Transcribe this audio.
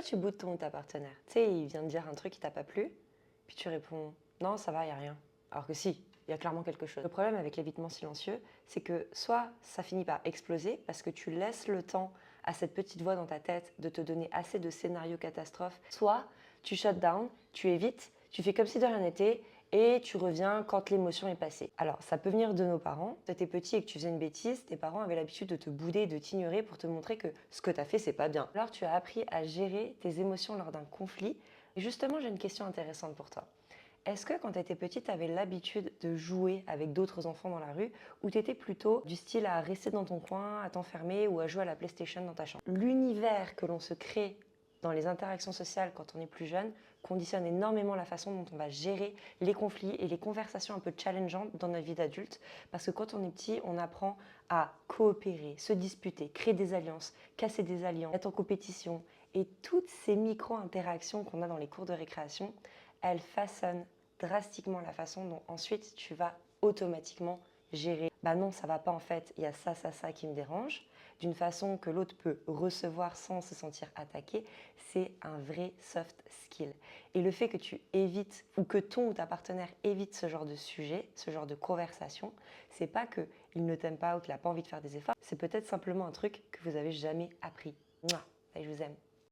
Soit tu boudes ton ou ta partenaire. Tu sais, il vient de dire un truc qui t'a pas plu, puis tu réponds non, ça va, il n'y a rien. Alors que si, il y a clairement quelque chose. Le problème avec l'évitement silencieux, c'est que soit ça finit par exploser parce que tu laisses le temps à cette petite voix dans ta tête de te donner assez de scénarios catastrophes, soit tu shut down, tu évites, tu fais comme si de rien n'était et tu reviens quand l'émotion est passée. Alors, ça peut venir de nos parents. Quand tu étais petit et que tu faisais une bêtise, tes parents avaient l'habitude de te bouder, de t'ignorer pour te montrer que ce que tu as fait, c'est pas bien. Alors, tu as appris à gérer tes émotions lors d'un conflit. Et justement, j'ai une question intéressante pour toi. Est-ce que quand tu étais petite, tu avais l'habitude de jouer avec d'autres enfants dans la rue ou tu étais plutôt du style à rester dans ton coin, à t'enfermer ou à jouer à la PlayStation dans ta chambre? L'univers que l'on se crée dans les interactions sociales quand on est plus jeune conditionne énormément la façon dont on va gérer les conflits et les conversations un peu challengeantes dans notre vie d'adulte. Parce que quand on est petit, on apprend à coopérer, se disputer, créer des alliances, casser des alliances, être en compétition. Et toutes ces micro-interactions qu'on a dans les cours de récréation, elles façonnent drastiquement la façon dont ensuite tu vas automatiquement gérer. Bah non, ça va pas en fait, il y a ça qui me dérange. D'une façon que l'autre peut recevoir sans se sentir attaqué, c'est un vrai soft skill. Et le fait que tu évites ou que ton ou ta partenaire évite ce genre de sujet, ce genre de conversation, c'est pas qu'il ne t'aime pas ou qu'il n'a pas envie de faire des efforts, c'est peut-être simplement un truc que vous avez jamais appris. Mouah, et je vous aime.